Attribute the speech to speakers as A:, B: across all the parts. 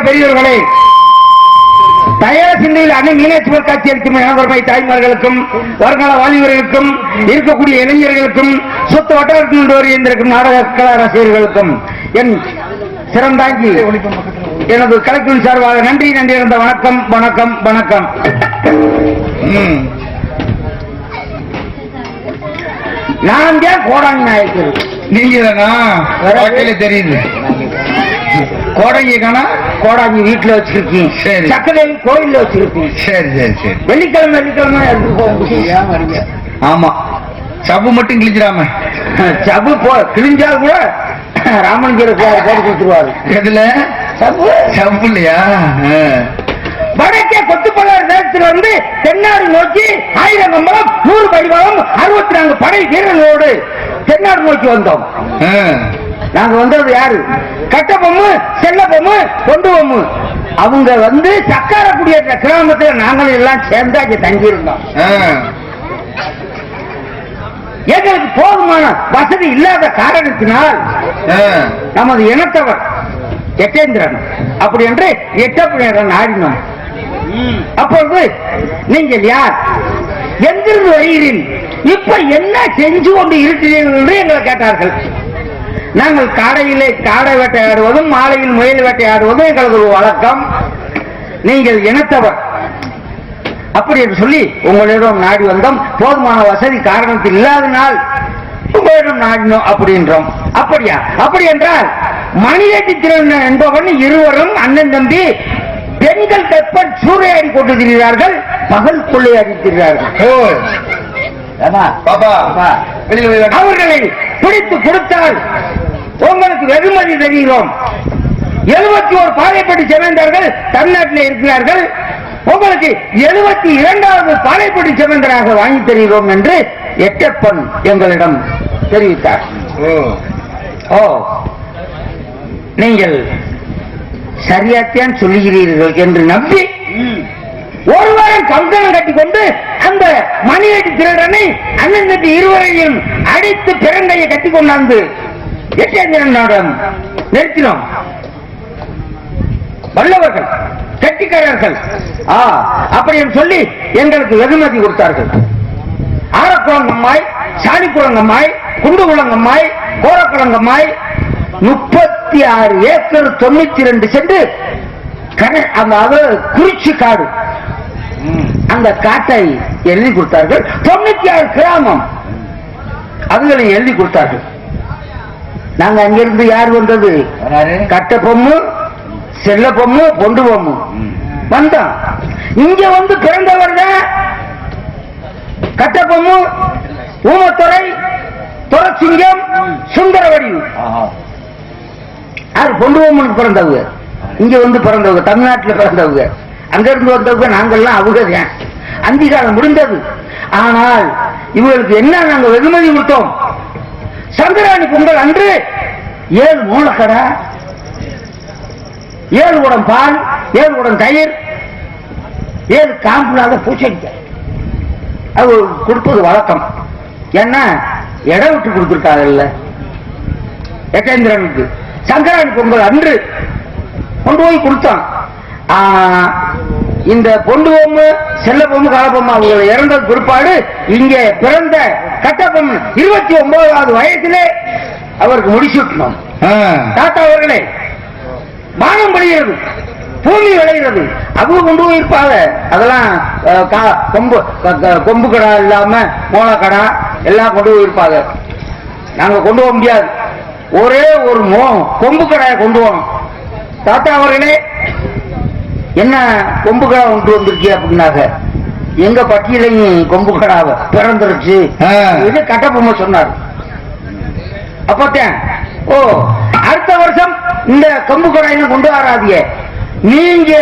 A: பெரியவர்களே, தயார் சிந்தையில் அண்ணன் மீனாட்சி காட்சி அளிக்கும் இனவர்மை தாய்மார்களுக்கும் வருங்கால வாலிபர்களுக்கும் இருக்கக்கூடிய இளைஞர்களுக்கும் சொத்து வட்டாரத்தில் வருகின்றிருக்கும் நாடக கலா ரசிகர்களுக்கும் என் சிறந்தாங்கி எனது கலைக்குழு சார்பாக நன்றி நன்றி இருந்த வணக்கம் வணக்கம் வணக்கம். நான் ஏன் கோடாங்கி நாயக்கர்? நீங்க தெரியுது. கோடங்கிக்கான கோடாங்கி வீட்டுல வச்சிருக்கீங்க, சக்கரை கோயில்ல வச்சிருக்கீங்க. சரி சரி சரி. வெள்ளிக்கிழமை வெள்ளிக்கிழமை எடுத்துட்டு போக முடியும். ஆமா, சபு மட்டும் கிழிச்சிடாம. சபு கிழிஞ்சா கூட ராமலிங்கர் போட்டு கொடுத்துருவாரு. எதுல? சபு சபு இல்லையா? வடக்கே கொத்துப்பள்ளார் நேரத்தில் வந்து தென்னாடு நோக்கி 1000 கம்பளம் 100 பரிவாரம் 64 படை வீரர்களோடு தென்னாடு நோக்கி வந்தோம். நாங்க வந்தது யாரு? கட்ட பொம்மு, செல்ல பொம்மு, கொண்டு பொம்மு. அவங்க வந்து சக்காரக்குடிய கிராமத்தில் நாங்கள் எல்லாம் சேர்ந்து அங்கே தங்கி இருந்தோம். எங்களுக்கு போதுமான வசதி இல்லாத காரணத்தினால் நமது இனத்தவர் எட்டேந்திரன் அப்படி என்று எட்டப்பினர் ஆடினோம். அப்பொழுது நீங்கள் யார், எங்கிருந்து வருகிறீர்கள், இப்ப என்ன செஞ்சு கொண்டு இருக்கிறீர்கள் என்று எங்களை கேட்டார்கள். நாங்கள் காடையிலே காடை வேட்டையாடுவதும் மாலையில் முயல் வேட்டையாடுவதும் எங்களுக்கு ஒரு வழக்கம். நீங்கள் இனத்தவர் அப்படி என்று சொல்லி உங்களிடம் நாடி வந்தோம். போதுமான வசதி காரணத்தில் இல்லாதனால் உங்களிடம் நாடினோம் அப்படின்றோம். அப்படியா? அப்படி என்றால் மணியேட்டி திறன் என்பவன் இருவரும் அண்ணன் தம்பி பெண்கள் கற்பன் சூறையாடி கொண்டிருக்கிறார்கள், பகல் கொள்ளையாடிக்கிறார்கள். அவர்களை பிடித்து கொடுத்தால் உங்களுக்கு வெகுமதி தெரிகிறோம். 71 பாளையப்பட்டி செமந்தார்கள் தமிழ்நாட்டில் இருக்கிறார்கள். உங்களுக்கு 72வது பாளையப்பட்டி செமந்தராக வாங்கி தருகிறோம் என்று எட்டப்பன் எங்களிடம் தெரிவித்தார். ஓ, நீங்கள் சரியாத்தான் சொல்லுகிறீர்கள் என்று நம்பி ஒருவரும் கங்கணம் கட்டிக்கொண்டு அந்த மணியேட்டி திருடனை அண்ணன் தம்பி இருவரையும் அடித்து பிறந்தையை கட்டி கொண்டாந்து எட்டேந்திரனிடம் நிறுத்தினோம். வல்லவர்கள், கட்டிக்காரர்கள் அப்படின்னு சொல்லி எங்களுக்கு வெகுமதி கொடுத்தார்கள். ஆரக்குளங்கம்மாய், சாணிக்குளங்கம்மாய், குண்டுகுளங்கம்மாய், கோரக்குளங்கம்மாய் 36 ஏக்கர் 92 சென்று அதாவது குறிச்சி காடு, அந்த காட்டை எழுதி கொடுத்தார்கள். 96 கிராமம் அதுகளை எழுதி கொடுத்தார்கள். நாங்க அங்கிருந்து யார் வந்தது? கட்ட பொம்மு, செல்ல பொம்மு, பொண்டு பொம்மு வந்தோம். இங்க வந்து பிறந்தவர் தான் கட்ட பொம்மு, ஊமத்துறை, துரசிங்கம், சுந்தரவடி. யார் பொண்டு பொம்முக்கு பிறந்தவங்க? இங்க வந்து பிறந்தவங்க, தமிழ்நாட்டில் பிறந்தவங்க. அங்க இருந்து வந்தவங்க நாங்கள்லாம் அவங்க. அந்திகாலம் முடிந்தது. ஆனால் இவங்களுக்கு என்ன நாங்க வெகுமதி கொடுத்தோம்? சங்கராணி பொங்கல் அன்று 7 மூலக்கடை, 7 குடம் பால், 7 குடம் தயிர், 7 காம்புலாத பூச்சடிக்க அது கொடுப்பது வழக்கம். ஏன்னா இடம் விட்டு கொடுத்திருக்காங்கல்ல கஜேந்திரனுக்கு. சங்கரன் பொங்கல் அன்று கொண்டு போய் கொடுத்தான். இந்த பொண்டு பொம்மை செல்ல பொம்மை காலப்பொம்மை அவங்களை இறந்த பிற்பாடு இங்கே பிறந்த கட்டப்பொம்மை 29வது வயசிலே அவருக்கு முடிச்சுட்டோம். தாத்தா அவர்களே, வானம் படுகிறது, பூமி விளைகிறது, அவங்க கொண்டு போயிருப்பாங்க. அதெல்லாம் கொம்பு கடா இல்லாம மோளக்கடா எல்லாம் கொண்டு போயிருப்பாங்க. நாங்க கொண்டு போக முடியாது. ஒரே ஒரு கொம்பு கடாயை கொண்டு போனோம். தாத்தா அவர்களே, என்ன கொம்பு கடா கொண்டு வந்திருக்கீ அப்படின்னாங்க. எங்க பட்டியலையும் கொம்பு கடாவை பிறந்துருச்சு கட்டப்பொம்மை சொன்னார். அப்பத்தான் ஓ அடுத்த வருஷம் இந்த கொம்பு கடாயில கொண்டு வராதிய, நீங்க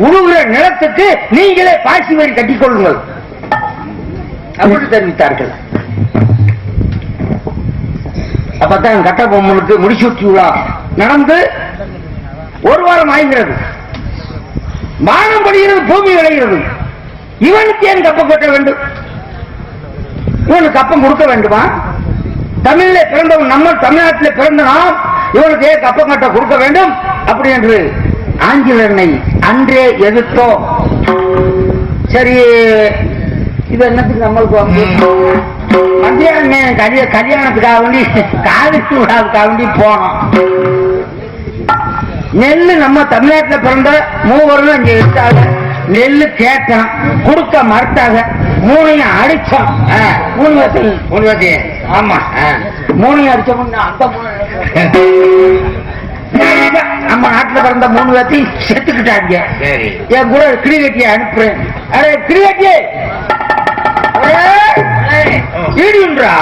A: உழுகிற நிலத்துக்கு நீங்களே பாசி வரி கட்டிக் கொள்ளுங்கள் அப்படி தெரிவித்தார்கள். அப்பத்தான் கட்டபொம்மனுக்கு முடிசூட்டி விழா நடந்து ஒரு வாரம் ஆகிறது. வானம் படுகிறது, பூமி விளைகிறது. இவனுக்கு ஏன் கப்பம் கட்ட வேண்டும்? இவனுக்கு கப்பம் கொடுக்க வேண்டுமா? தமிழ்ல பிறந்தவன், நம்ம தமிழ்நாட்டில் பிறந்த நாம் இவனுக்கு ஏன் கப்பம் கட்ட கொடுக்க வேண்டும் அப்படி என்று ஆங்கிலனை அன்றே எதிர்த்தோம். சரி, இது என்னத்துக்கு நம்மளுக்கு கல்யாணத்துக்காக வேண்டி காவிரி விழாவுக்காக வேண்டி போனோம். நெல்லு நம்ம தமிழ்நாட்டில் பிறந்த மூவரும் இங்க இருக்காங்க. நெல்லு கேட்டோம், கொடுக்க மறுத்தாங்க. மூணையும் அடிச்சோம். மூணு வசதி ஆமா, மூணையும் அடிச்சோம். நம்ம நாட்டில் பிறந்த 3 பேர்த்தையும் செத்துக்கிட்டாங்க. என் கூட கிரிக்கெட்டியை அனுப்புறேன். அரே கிரிக்கெட்டியே ஈடுன்றா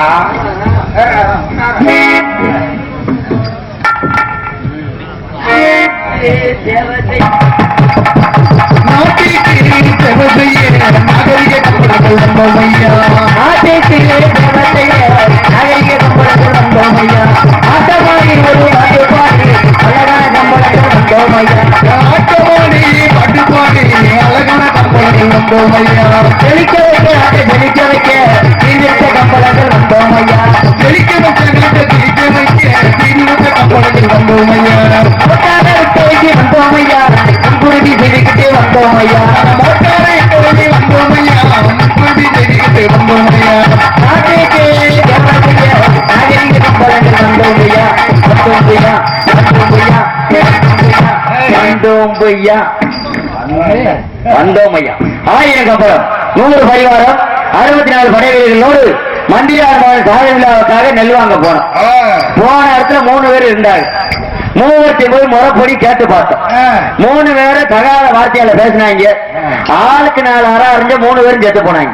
A: வந்தோமையா. 1000 கப்பலம், 100 பரிவாரம், 64 படை வீரர்களோடு மந்திரியார் மகன் சாதனை விழாவுக்காக நெல் வாங்க போனோம். போன இடத்துல 3 பேர் இருந்தாங்க. 3 போய் முறைப்படி கேட்டு பார்த்தோம். 3 பேரை தகாத வார்த்தையால பேசினாங்க. ஆளுக்கு 4 அரை அறிஞ்ச 3 பேரும் செத்து போனாங்க.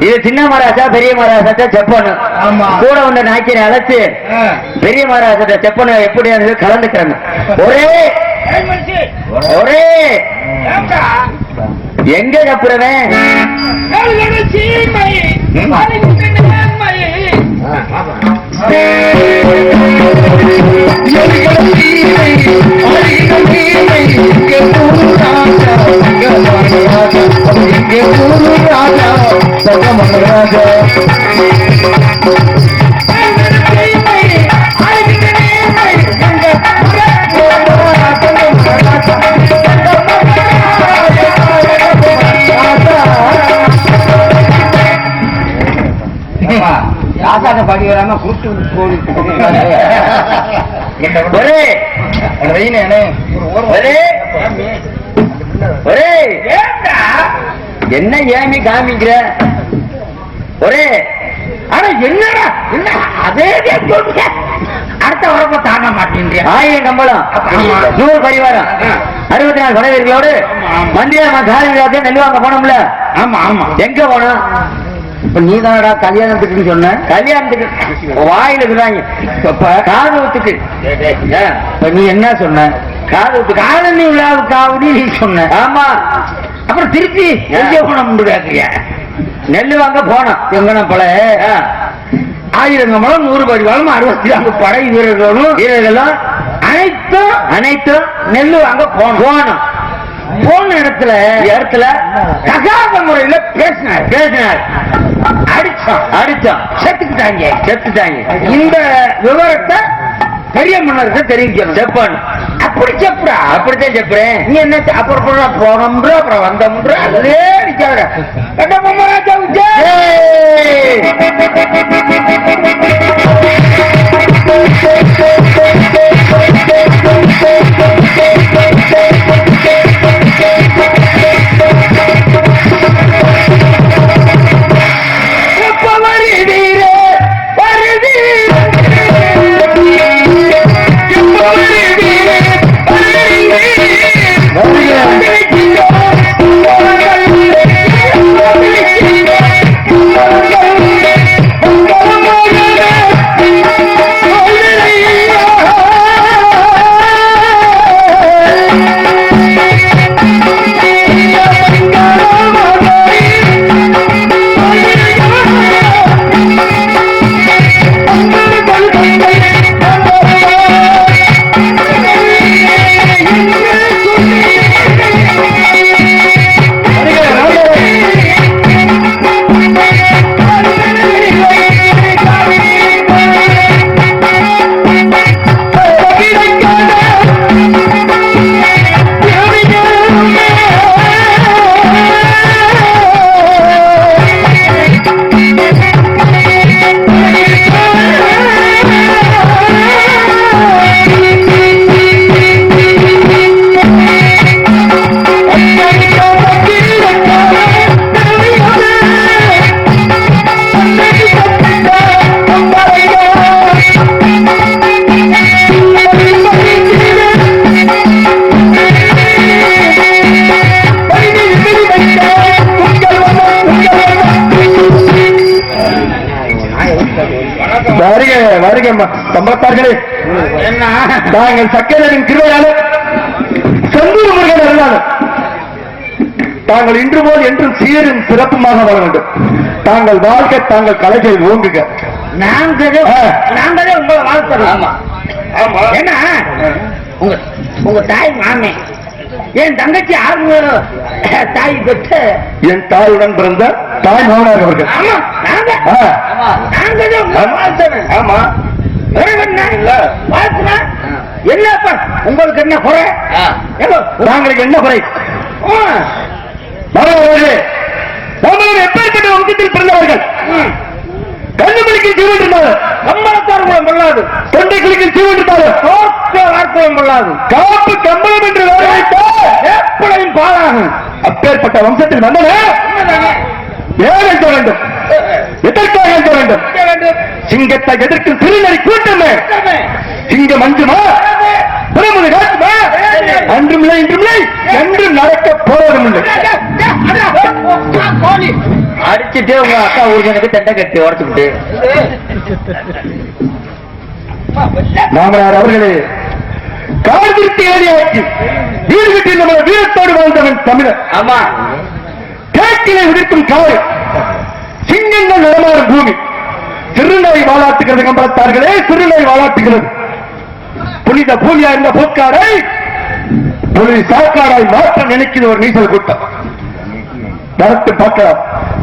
A: இது சின்ன மராசா பெரிய மராசா செப்பனு கூட வந்த நாய்க்கரை அழைச்சு பெரிய மராசா செப்பனு எப்படி கலந்துக்கிறாங்க. ஒரே எங்க கப்புறவன் பாடி வராம கூட்டு என்ன ஏமி காமிக்கிற ஒரே. ஆனா என்னடா என்ன அதே அடுத்த வரப்ப தாங்க மாட்டேங்க. 1000 கம்பளம், 100 பரிவாரம், 64 படைவீர்களோடு மந்திரியார் நெல் வாங்க போனோம்ல. ஆமா ஆமா, எங்க போனோம்? இப்ப நீதானடா கல்யாணத்துக்கு சொன்ன. கல்யாணத்துக்கு வாயில இருக்கிறாங்க. காதத்துக்கு நீ என்ன சொன்ன? காதத்துக்கு காதணி விழாவுக்காவது நீ சொன்ன. ஆமா. அப்புறம் திருப்பி எங்க போனோம் கேக்குறியா? நெல் வாங்க போனோம். எங்கன போல 1000 கம்பளம், 100 பரிவாரம், 64 படை வீரர்களும் அனைத்தும் நெல் வாங்க போனோம். போன இடத்துல தகாத முறையில பேசினார் அடிச்சான் செத்துக்கிட்டாங்க. இந்த விவரத்தை பெரிய மன்னருக்கு தெரிவிக்கணும். செப்பான் அப்படி செப்புடா. அப்படித்தான் செப்புறேன். நீ என்ன அப்புறம் போனோம்ன்ற அப்புறம் வந்தோம்ன்ற அதே அடிக்காத. சம்பளத்தார்களே, தாங்கள் சக்கரவின் திருவிழாவில் செந்தூர் முருகன் இருந்தாலும் தாங்கள் இன்று போல் என்றும் சீரும் சிறப்புமாக வாழ வேண்டும். தாங்கள் வாழ்க்கை தாங்கள் கலைகள் ஓங்குக. நாங்களே உங்களை வாழ்த்துறோம். ஏன்னா உங்க தாய் மாமே என் தங்கச்சி ஆறு தாய் பெற்ற என் தாயுடன் பிறந்த தாய் மாமனார் அவர்கள். ஆமா என்னப்பா உங்களுக்கு என்ன குறை? நாங்களுக்கு என்ன குறை? எப்பேற்பட்ட வம்சத்தில் பிறந்தவர்கள் கண்ணுமணிக்கு ஜீவன் இருந்தாலும் கம்பளத்தார் மூலம் கொள்ளாது, தொண்டை கிளிக்கு ஜீவன் இருந்தாலும் வார்த்தையும் கொள்ளாது, காப்பு கம்பளம் என்று எப்பளையும் பாழாகும். அப்பேற்பட்ட வம்சத்தில் வந்தன ஏன் எழுத வேண்டும்? எதற்காக எழுத வேண்டும்? சிங்கத்தை எதிர்க்கும் திருநெறி கூட்டமே. சிங்கம் அஞ்சுமா? பிரமுக காட்டுமா? அன்றுமில்லை இன்றுமில்லை என்றும் நடக்க போவதும் இல்லை. அடிச்சுட்டு உங்க அக்கா ஊருக்கு எனக்கு தண்டை கட்டி உடச்சுக்கிட்டு மாமனார் அவர்களே, காலத்திற்கு ஏறியாக்கி வீடு கட்டி நம்ம வீரத்தோடு வாழ்ந்தவன் தமிழர். ஆமா, கேட்டினை விதிக்கும் காடு, சிங்கங்கள் நடமாறும் பூமி. சிறுநோய் வாழாட்டுகிறது கம்பளத்தார்களே, சிறுநோய் வாழாட்டுகிறது. புனித பூமியா இருந்த போக்காடை புலி சாக்காடாய் மாற்ற நினைக்கிறது ஒரு நீச்சல் கூட்டம். நடத்து பார்க்கலாம்.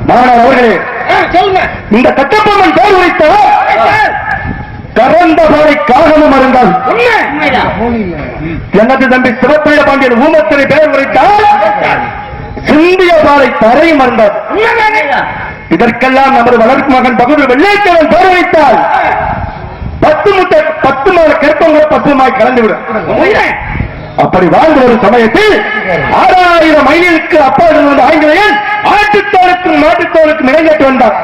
A: மாணவர் அவர்களே, இந்த கட்டப்பொம்மன் பேர் உரைத்தார் கரந்த பாறை காகமும் அறிந்தால் எனது தம்பி சிவப்பிரிய பாண்டியன் ஊமத்திரை பேர் உரைத்தால் சிந்திய பாறை தரையும் அறிந்தார். இதற்கெல்லாம் நமது வளர்ப்பு மகன் பகுதி வெள்ளைத்தவன் பேர் வைத்தால் 10 மாத கற்பங்களை 10 கலந்துவிடும். அப்படி வாழ்ந்த ஒரு சமயத்தில் 6000 மைலுக்கு அப்பா இருந்த ஆங்கிலேயன் ஆட்டுத்தோலுக்கும் மாட்டுத்தோலுக்கும் இணைந்து வந்தார்.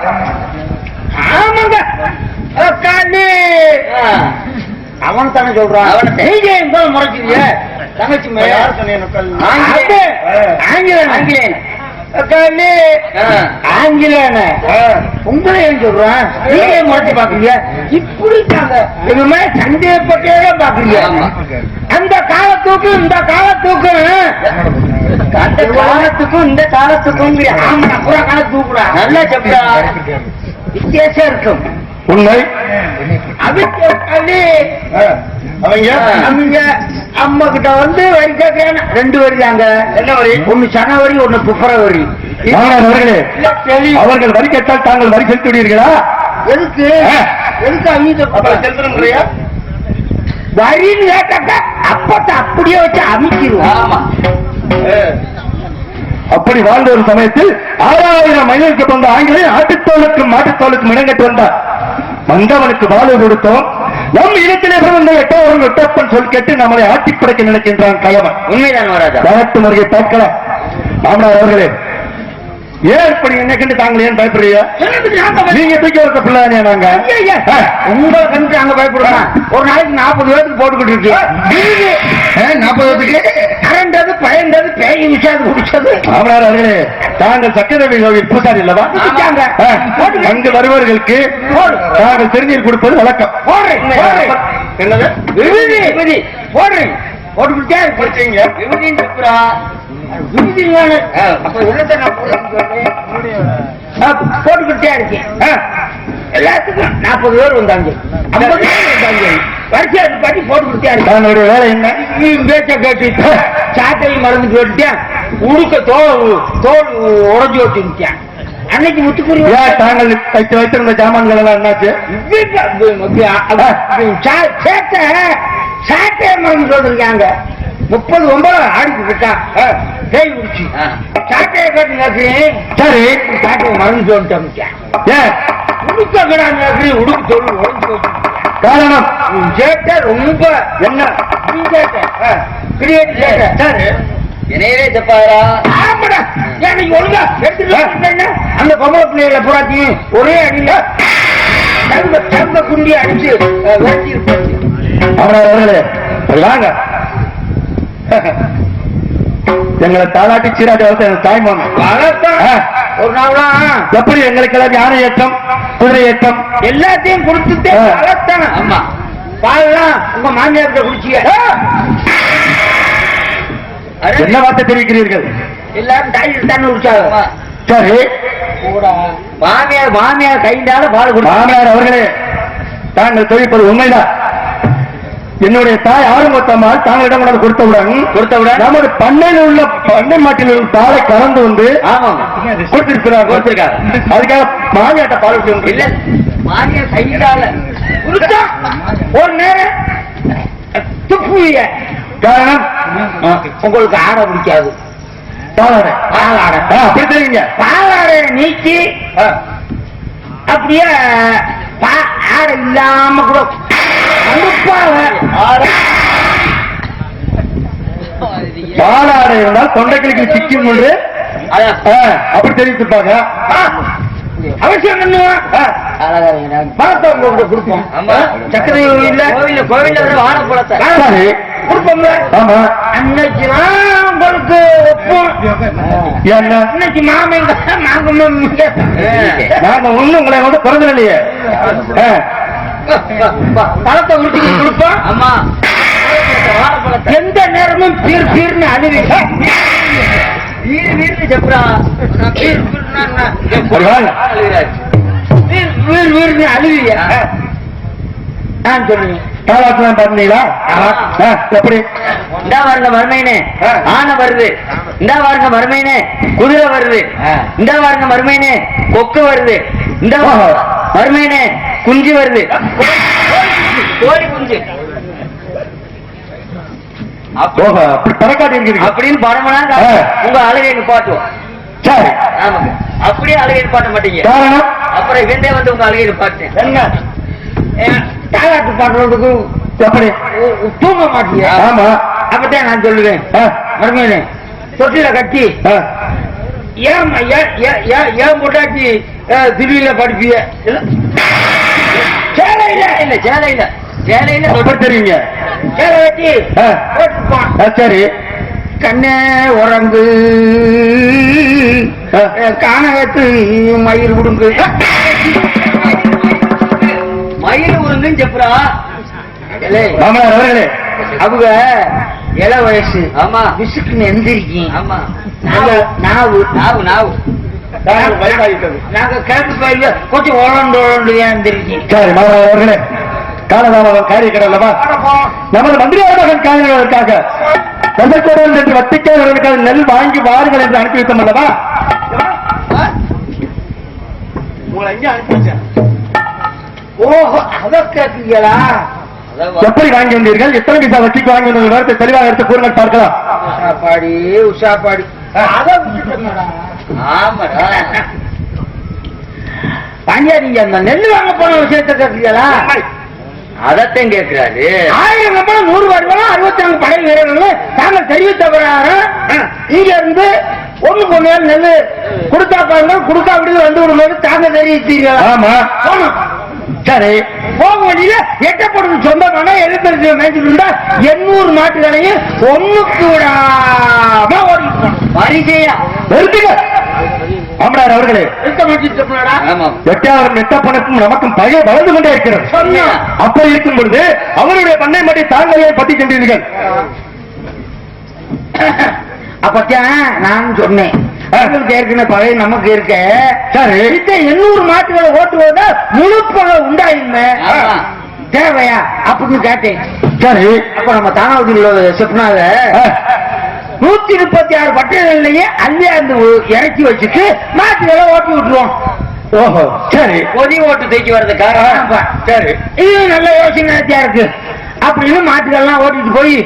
A: அவன் தானே சொல்றான். முறைச்சிய தங்கச்சி ஆங்கிலேயன உங்களை சொல்றான். நீங்க முறைச்சி பாக்குறீங்க. இப்படி சந்தேகப்பட்டே பாக்குறீங்க. அந்த காலத்துக்கும் இந்த காலத்துக்கும் அந்த காலத்துக்கும் இந்த காலத்துக்கும் காலத்துக்கு நல்லா சொல்றா வித்தியாசம் இருக்கும்.
B: உண்மை.
A: அவங்க அம்மா கிட்ட வந்து வரி கேட்கிறேன். 2 வரி தாங்க. என்ன வரி? ஒன்னு ஜனவரி, ஒன்னு பிப்ரவரி.
B: அவர்களே, அவர்கள் வரி கேட்டால் தாங்கள் வரி செலுத்தி விடுவீர்களா?
A: எதுக்கு அவங்க செலுத்தணும்யா? வரின்னு கேட்டாக்க அப்பத்த அப்படியே வச்சு அமைக்கிடுவோம்.
B: அப்படி வாழ்ந்த ஒரு சமயத்தில் 6000 மைலுக்கு வந்த ஆங்கிலேயர் ஆட்டுத்தோலுக்கும் மாட்டுத்தோலுக்கும் இடங்கட்டு வந்தார். வந்தவனுக்கு வாழ்வு கொடுத்தோம். நம் இடத்திலே பிறந்த எட்டப்பன் சொல் கேட்டு நம்மளை ஆட்டி படைக்க நினைக்கின்றான் கயவன்.
A: உண்மைதான் வராதா?
B: வரட்டு முறையை பார்க்கல. மாமனார் அவர்களே, ஏன் இப்படி என்ன கண்டு தாங்கள் ஏன் பயப்படுறீங்க? நீங்க தூக்கி வளர்த்த பிள்ளை நாங்க
A: உங்களை கண்டு நாங்க பயப்படுறோம். ஒரு நாளைக்கு 40 பேருக்கு போட்டுக்கிட்டு இருக்கு.
B: 40 பேருக்கு
A: கரண்டது பயந்தது பேய் விஷாது குடிச்சது.
B: மாமனார் அவர்களே, தாங்கள் சக்கரவேல் கோவில் பூசாரி அல்லவா? அங்கு வருபவர்களுக்கு தாங்கள் திருநீர் கொடுப்பது வழக்கம்.
A: என்னது விபதி போடுறேன். போட்டுக்கிட்டே இருக்கீங்க. விபதின்னு சொல்றா போட்டுக்கிட்டே இருக்கேன். எல்லாத்துக்கும் 40 பேர் வந்தாங்க, 50 பேர் வந்தாங்க. வரிசை பாட்டி போட்டுக்கிட்டே இருக்கேன்.
B: வேலை என்ன?
A: பேச்ச கேட்டு சாட்டையும் மறந்து கேட்டுட்டேன். உடுக்க தோல் உடஞ்சு ஓட்டிட்டேன். அன்னைக்கு முத்துக்குறி
B: தாங்கள் வைத்திருந்த ஜாமான்கள் எல்லாம் என்னாச்சு?
A: சாட்டையை மறந்து சொல்லிருக்காங்க. 39 ஆடிக்கு விட்டா பேய் குடிச்சு சாட்டையை கட்டி நேக்கிறேன். சரி, சாட்டையை மறந்து சொல்லிட்டேன். உடுக்க கிடாங்க உடுக்கு சொல்லு உடஞ்சு
B: காரணம்
A: சேட்டை ரொம்ப என்ன கிரியேட் சரி என்னையவே தப்பாரா? ஆமாடா, எனக்கு ஒழுங்கா எடுத்துட்டு அந்த பொம்பளை பிள்ளைகளை புறாத்தையும் ஒரே அடியில தங்க குண்டி அடிச்சு விரட்டி இருப்பாச்சு.
B: அவர்களே வாங்க, எங்களை தாளாட்டி சீராட்டி வளர்த்த தாய்மான்
A: ஒரு நாள்லாம்
B: எப்படி எங்களுக்கெல்லாம் யானை ஏற்றம், குதிரை ஏற்றம்
A: எல்லாத்தையும் கொடுத்துட்டே வளர்த்தான. ஆமா, பால்லாம் உங்க மாமியார்கிட்ட குடிச்சிய.
B: என்ன வார்த்தை தெரிவிக்கிறீர்கள்?
A: எல்லாரும் தாயில் தானே குடிச்சாங்க.
B: சரி,
A: மாமியார் கைண்டால பால் குடி.
B: மாமியார் அவர்களே, தாங்கள் தெரிவிப்பது உண்மைதான். என்னுடைய தாய் ஆறுமுகத்தம்மாள் தாங்களிடம் கொண்டு கொடுத்தவுடன் நமது பண்ணையில் உள்ள பண்ணை மாட்டில் உள்ள பாலை கலந்து வந்து கொடுத்திருக்கிறார். அதுக்காக மாமியாட்ட பால் இல்ல,
A: மாமியார் கைண்டால ஒரு நேரம் துப்புவிய. காரணம் உங்களுக்கு ஆடை பிடிக்காது.
B: பாலாடை அப்படி தெரியுங்க.
A: பாலாடைய நீக்கி அப்படியே ஆடை இல்லாம கூட
B: பாலாடை இருந்தால் தொண்டைக்கிளிக்கு சிக்கும் என்று அப்படி தெரிவித்துப்பாங்க.
A: அவசியம் கொடுப்போம். சக்கரை இல்ல கோவில் வாழைப்பழத்தை கொடுப்போம்.
B: ஆமா,
A: அன்னைக்குதான் உங்களுக்கு ஒப்போம். இன்னைக்கு மாமங்க
B: நாங்க ஒண்ணு உங்களை வந்து குறைஞ்ச இல்லையே.
A: பழத்தை உருட்டி கொடுப்போம். ஆமா, எந்த நேரமும் பீர் பீர்னு அழுவி வீடு செப்புறா வீடு அழுவிய நான் சொல்லுவேன்.
B: தாளாட்டெல்லாம் பார்த்தீங்களா? எப்படி
A: இந்தா வாருங்க மருமைனே, ஆனை வருது. இந்தா வாருங்க மருமைனே, குதிரை வருது. இந்தா வாருங்க மருமைனே, கொக்கு வருது. இந்த மருமைனே, குஞ்சு வருது. கோழி குஞ்சு அப்படின்னு படம்னா உங்க அழகை நிப்பாட்டுவோம்.
B: சரி,
A: அப்படியே அழகை நிப்பாட்ட மாட்டீங்க. அப்புறம் இவந்தே வந்து உங்க அழகை நிப்பாட்டேன். தாலாட்டு பாடுறதுக்கு எப்படி தூங்க மாட்டீங்க?
B: ஆமா,
A: அப்பதான் நான் சொல்லுவேன். மருமையிலே தொட்டில கட்டி ஏன் பொட்டாச்சி திடீர்ல படிப்பிய சேலையில இல்ல சேலையில சேலையில தெரியுங்க. சேலை கட்டி போட்டுப்பான்.
B: சரி,
A: கண்ணே உறங்கு காணகத்து மயில் உடுங்கு. மயில் உருங்குன்னு செப்புறா
B: மாமனார் அவர்களே.
A: அவங்க இள வயசு. ஆமா, விசுக்குன்னு எந்திரிக்கும். ஆமா, நாவு நாவு நாவு நாங்க கிழக்கு பயில கொஞ்சம் ஓலண்டு ஏந்திருக்கீங்க.
B: சரி மாமனார் அவர்களே, காலதாமதம் காரியக்கடை அல்லவா? நமது மந்திரியாளர்கள் காரியங்களுக்காக தசக்கோடன் என்று வட்டிக்காரர்களுக்காக நெல் வாங்கி வாருங்கள் என்று அனுப்பி வைத்தோம் அல்லவா?
A: ஓஹோ, அத கேட்கீங்களா?
B: எப்படி வாங்கி வந்தீர்கள்? எத்தனை பைசா வட்டிக்கு வாங்கி வந்த விவரத்தை தெளிவாக எடுத்து கூறுங்கள் பார்க்கலாம்.
A: உஷாப்பாடி உஷாப்பாடி பாண்டியா, நீங்க அந்த நெல் வாங்க போன விஷயத்த கேட்கீங்களா? அதத்தான் கேட்கிறாரு. 1000 கம்பளம் 100 வருவலாம் 64 படை வீரர்கள் தாங்கள் தெரிவித்த பிரகாரம் இங்க இருந்து ஒண்ணுக்கு ஒண்ணு நெல் கொடுத்தா பாருங்க, கொடுத்தா அப்படி வந்து விடும்போது தாங்க தெரிவித்தீங்களா?
B: ஆமா.
A: சரி, போக வழியில எட்டப்படும் சொந்தமான எழுத்தறிஞ்சு மேய்ச்சிட்டு இருந்தா 800 மாட்டுகளையும் ஒண்ணுக்கு விடாம ஓடிட்டு வரிசையா
B: ஆமனார் அவர்களே, எட்டாவது நெட்டப்பனுக்கும் நமக்கும் பகை வளர்ந்து கொண்டே இருக்கிறது. அப்படி இருக்கும் பொழுது அவருடைய பண்ணை மட்டி தாங்களே பற்றி சென்றீர்கள்.
A: அப்பத்தான் நான் சொன்னேன், ஏற்கனவே பகை நமக்கு இருக்க 800 மாட்டுகளை ஓட்டுவதா முழு பகை உண்டாயிருந்த தேவையா அப்படின்னு கேட்டேன்.
B: சரி,
A: அப்ப நம்ம தானாவதியில் செப்னாத 136 பட்டணங்கள்லயே அள்ளியாந்து இறக்கி வச்சுட்டு மாட்டுகளை ஓட்டி விட்டுருவோம்.
B: ஓஹோ, சரி.
A: பொதி ஓட்டு தேக்கி வர்றதுக்காக.
B: சரி,
A: இது நல்ல யோசனையா இருக்கு அப்படின்னு மாட்டுகள்லாம் ஓட்டிட்டு போய்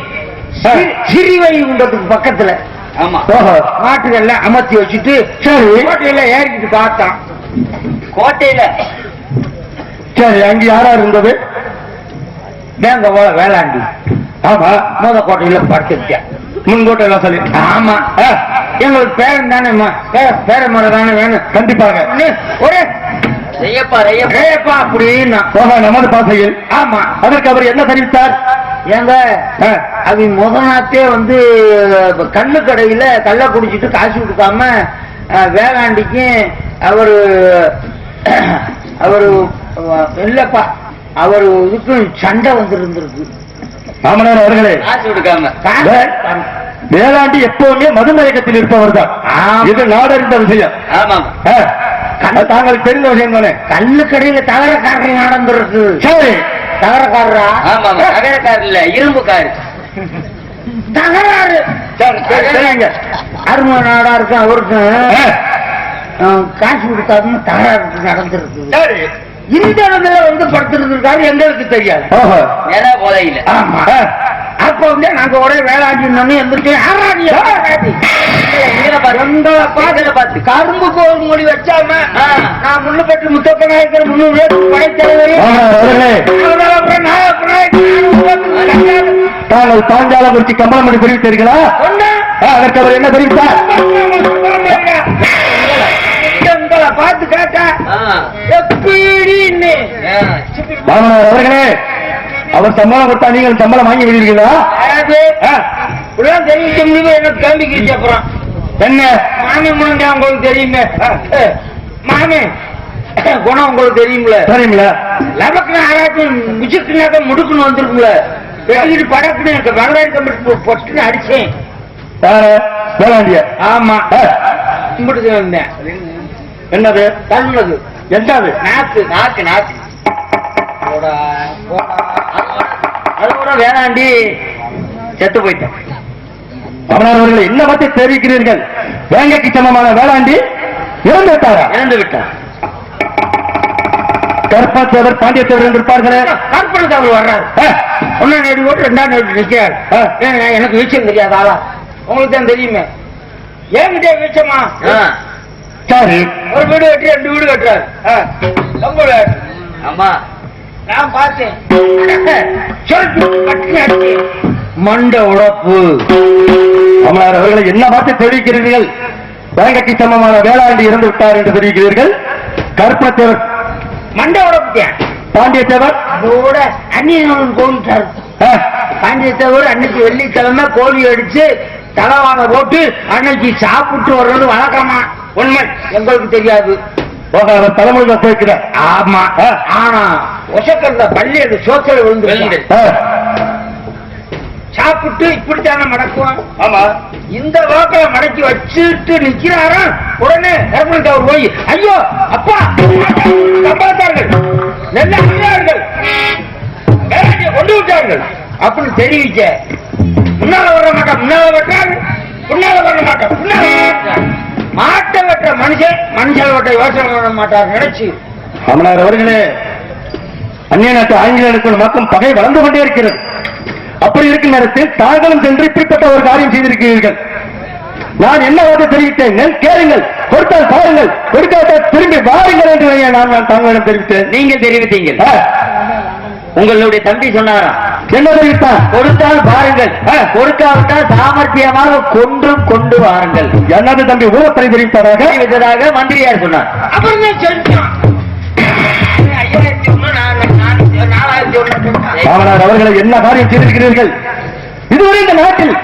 A: சிறிவை உண்டத்துக்கு பக்கத்துல மாட்டுகள்ல அமர்த்தி வச்சுட்டு சரி கோட்டையில ஏறிக்கிட்டு பார்த்தான். கோட்டையில
B: சரி, அங்க யாரா இருந்தது?
A: வேங்க போல வேளாண்டி.
B: ஆமா,
A: மோத கோட்டையில படுத்துட்டேன்.
B: முன்கோட்டை எல்லாம் சொல்லி.
A: ஆமா, எங்களுக்கு பேரன் தானே, பேர முறை தானே வேணும்.
B: கண்டிப்பாக
A: ஒரே ரேப்பா அப்படின்னா
B: நமது பாசையில்.
A: ஆமா,
B: அதற்கு அவர் என்ன தெரிவித்தார்?
A: ஏங்க அது முதநாத்தே வந்து கல்லு கடையில கல்ல குடிச்சிட்டு காசு கொடுக்காம வேளாண்டிக்கும் அவரு இல்லப்பா அவரு இதுக்கும் சண்டை வந்துருந்துருக்கு.
B: மாமனார் அவர்களே,
A: காசு கொடுக்காம
B: வேளாண்டி எப்பவுமே மதுமயக்கத்தில் இருப்பவர் தான். இது நாடறிந்த விஷயம். தாங்களுக்கு தெரிந்த விஷயம் தானே.
A: கல்லு கடையில தகரக்காரர் நடந்துருக்கு.
B: சரி,
A: தகரக்காரரா?
C: தகரக்காரர் இல்ல, இரும்புக்காரு.
A: தகராறு அருமை நாடா இருக்கு. அவருக்கும் காசு கொடுக்காதுன்னு தகராறு நடந்திருக்கு. இந்த இடத்துல வந்து படுத்திருந்திருக்காரு, எங்களுக்கு தெரியாது.
C: போதையில.
A: ஆமா, அப்ப வந்து நாங்க ஒரே வேளாண்டி எந்திரிச்சு கரும்பு கோல் மொழி வச்சாம நான் முன்னுப்பட்டு முத்தப்பநாயக்கர் 300 படைத்தலைவர்
B: தாங்கள் பாஞ்சாலங்குறிச்சி கம்பளமணி தெரிவித்தீர்களா? அதற்கு அவர் என்ன தெரிவித்தார்?
A: பார்த்து கேட்டா
B: மாமனார் அவர்களே, அவர் சம்பளம் கொடுத்தா நீங்கள் சம்பளம் வாங்கி விடுவீர்களா?
A: தெரிவிக்க முடியும். எனக்கு கேள்விக்கு அப்புறம்
B: என்ன
A: மாமி முன்னாடி உங்களுக்கு தெரியுமே, மாமி குணம் உங்களுக்கு தெரியுங்களா?
B: தெரியுங்களா?
A: நமக்கு யாராச்சும் மிச்சுக்குனாக்க முடுக்குன்னு வந்துருக்குங்கள, வெளியிட்டு படக்குன்னு எனக்கு வெங்காயம் பொட்டுன்னு அடிச்சேன்.
B: வேளாண்டிய?
A: ஆமா, கும்பிட்டு வந்தேன்.
B: என்னது?
A: தள்ளுனது.
B: என்னது?
A: நாக்கு நாக்கு நாக்கு. அதோட வேளாண்டி செத்து போயிட்டேன்.
B: மாமனார் அவர்கள் என்ன பற்றி தெரிவிக்கிறீர்கள்? வேங்கைக்கு சமமான வேளாண்டி இறந்து விட்டாரா?
A: இறந்து விட்டார்.
B: கருப்பாத்தேவர் பாண்டியத்தேவர் என்று இருப்பார்களே.
A: கருப்பணத்தேவர் வர்றாரு. ஒன்னாம் நேடி ஓட்டு 2ஆம் நேடி நிற்கிறார். எனக்கு வீச்சம் தெரியாது ஆளா, உங்களுக்கு தான் தெரியுமே. ஏங்கிட்டே வீச்சமா?
B: சரி,
A: ஒரு வீடு கட்டி 2 வீடு கட்டுறாரு.
C: ஆமா,
A: நான் பார்த்தேன். மண்ட உடப்பு.
B: மாமனார் அவர்களை என்ன பார்த்து தெரிவிக்கிறீர்கள்? வேங்கைக்கு சமமான வேளாண்டி இறந்து விட்டார் என்று தெரிவிக்கிறீர்கள். கருப்பணத்தேவர்
A: மண்ட உடப்பு.
B: பாண்டியத்தேவர்
A: அதோட அந்நியன் கோவிட்டார். பாண்டியத்தேவர் அன்னைக்கு வெள்ளிக்கிழமை கோழி அடிச்சு தலைவான போட்டு அன்னைக்கு சாப்பிட்டு வர்றது வழக்கமா? உண்மை, எங்களுக்கு தெரியாது.
B: அவர் தலைமுறை போய்க்கிறார்.
A: ஆமா, ஆனா ஒசக்கல்ல பள்ளி அது சோத்துல விழுந்து சாப்பிட்டு இப்படித்தானே மடக்குவான்.
B: ஆமா.
A: இந்த வாக்கில மடக்கி வச்சுட்டு நிக்கிறாரா, உடனே கற்பனை அவர் போய் ஐயோ அப்பா சம்பாத்தார்கள் நல்ல அடியார்கள் வேலையை கொண்டு விட்டார்கள் அப்படின்னு தெரிவிக்க முன்னால வர மாட்டான், முன்னால வெட்டாரு, முன்னால வர மாட்டான், முன்னால மாட்டை வெட்ட மனுஷன் மனுஷன் வெட்ட யோசனை பண்ண மாட்டார் நினைச்சு.
B: அமனார் அவர்களே, அந்நிய நாட்டு ஆங்கிலேயர்களுக்கு மக்கள் பகை வளர்ந்து கொண்டே இருக்கிறது. அப்படி இருக்கும் நேரத்தில் தாங்களும் சென்று இப்படிப்பட்ட ஒரு காரியம் செய்திருக்கிறீர்கள். நான் என்ன வார்த்தை தெரிவித்தேன் கேளுங்கள். கொடுத்தால் பாருங்கள், கொடுக்காத திரும்பி வாருங்கள் என்று நான் தாங்களிடம் தெரிவித்தேன்.
C: நீங்கள் தெரிவித்தீங்க. உங்களுடைய தம்பி சொன்னாரா?
B: என்ன தெரிவித்தான்?
C: கொடுத்தால் பாருங்கள், கொடுக்காவிட்டால் சாமர்த்தியமாக கொண்டு வாருங்கள்.
B: என்னது தம்பி ஊரத்தனை தெரிவித்ததாக
C: மந்திரியார் சொன்னார்.
A: அப்புறம்
B: காவலர் அவர்களை என்ன காரியம் செய்திருக்கிறீர்கள்? இதுவரை இந்த நாட்டில்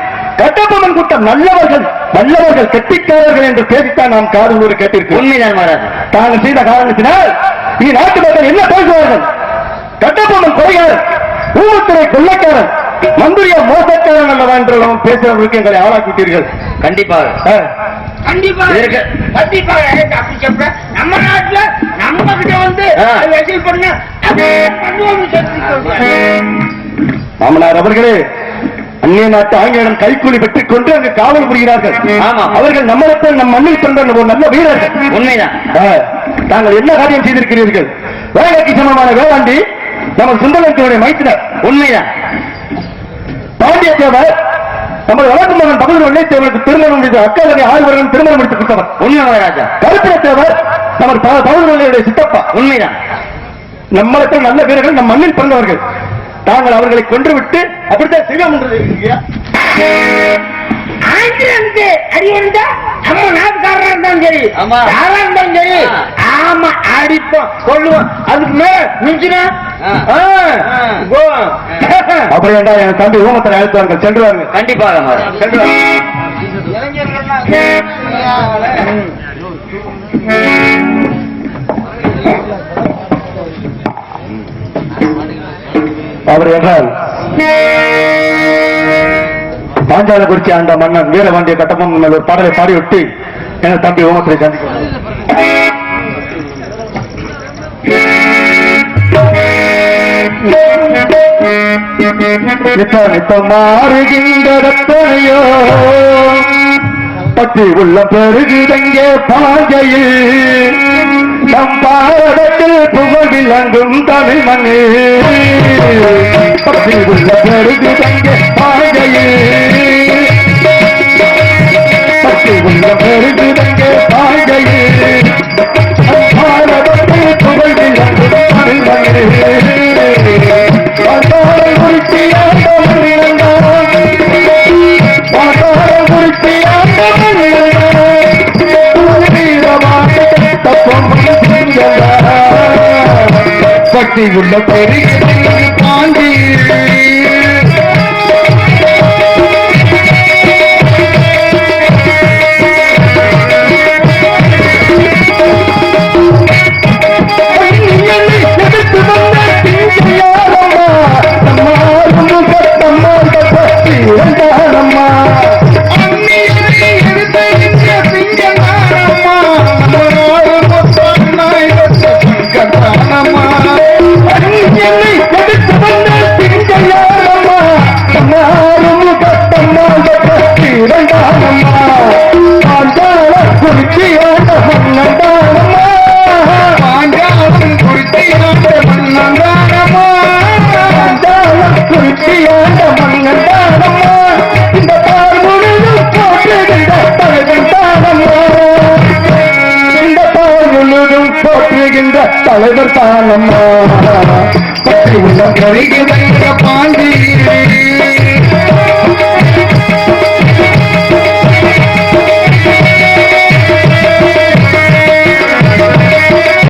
B: கட்டபொம்மன் கூட்டம் நல்லவர்கள் நல்லவர்கள் கெட்டிக்காரர்கள் என்று பேசித்தான் நாம் காதலூர் கேட்டிருக்கிறோம்.
C: உண்மைதான் மகாராஜ்.
B: தாங்கள் செய்த காரணத்தினால் இந்த நாட்டு மக்கள் என்ன பேசுவார்கள்? கட்டபொம்மன் கொலைகாரன், ஊமத்துறை கொள்ளைக்காரன், மந்திரியா மோசக்காரன் அல்லவா என்றெல்லாம் பேசுறவர்களுக்கு எங்களை ஆளாக்கிட்டீர்கள்.
C: கண்டிப்பாக
A: கண்டிப்பாக கண்டிப்பாக அப்படி சொல்ற நம்ம நாட்டுல நம்ம கிட்ட வந்து வசூல் பண்ண
B: மாமனார் அவர்களே, அந்நிய நாட்டு ஆங்கிலம் கைக்கூலி பெற்றுக் கொண்டு அங்கு காவல் புரிகிறார்கள். அவர்கள் நம்மளுக்கு நம் மண்ணில் கொண்ட ஒரு நல்ல வீரர்கள்.
C: உண்மைதான்.
B: தாங்கள் என்ன காரியம் செய்திருக்கிறீர்கள்? வேலைக்கு சமமான வேளாண்டி நமது சுந்தரத்தினுடைய மைத்தினர்.
C: உண்மைதான்.
B: பாண்டிய தேவர் நமது வழக்கு மகன் தமிழ் வெள்ளைத்தேவனுக்கு திருமணம் முடித்த அக்காதனை ஆய்வர்கள் திருமணம் முடித்து கொடுத்தவர்.
C: உண்மை மகாராஜா.
B: கருப்பின தேவர் நமது தமிழ் வெள்ளையுடைய சித்தப்பா.
C: உண்மைதான்.
B: நம்மளுக்கு நல்ல வீரர்கள் நம் மண்ணில் பிறந்தவர்கள். தாங்கள் அவர்களை கொன்று விட்டு அப்படித்தான் செய்வோம் என்று
A: ஆங்கிலத்துக்கு அடி வந்தா நம்ம நாட்டுக்காரா இருந்தாலும் சரி, யாரா இருந்தாலும் சரி, ஆமா அடிப்போம் கொள்ளுவோம். அதுக்கு மேல மிஞ்சினா
B: அப்படி என்றால் என் தம்பி ஊமத்தை அழைத்தார்கள். சென்றுவார்கள்.
C: கண்டிப்பாக
B: அவர் என்றால் பாஞ்சாலக்குறிச்சி ஆண்ட மன்னன் வீரபாண்டிய கட்டபொம்மன் ஒரு பாடலை பாடிவிட்டு என தம்பி ஓமத்தை சந்திக்க மாறுகின்றோ பற்றி உள்ள பெருகிடங்கே பாஞ்சையில் நம் பாடத்தில் புகழ் விளங்கும் தமிழ் மண்ணு பற்றி உள்ள பெருகிடங்கே பாஞ்சையில் பற்றி உள்ள பெருகிடங்கே பாஞ்சையில் பாடத்தில் புகழ் விளங்கும் தமிழ் மண்ணு பக்தி உள்ள பெரிய பாண்டி தலைவர் தானம்மா பற்றி உள்ள பாண்டி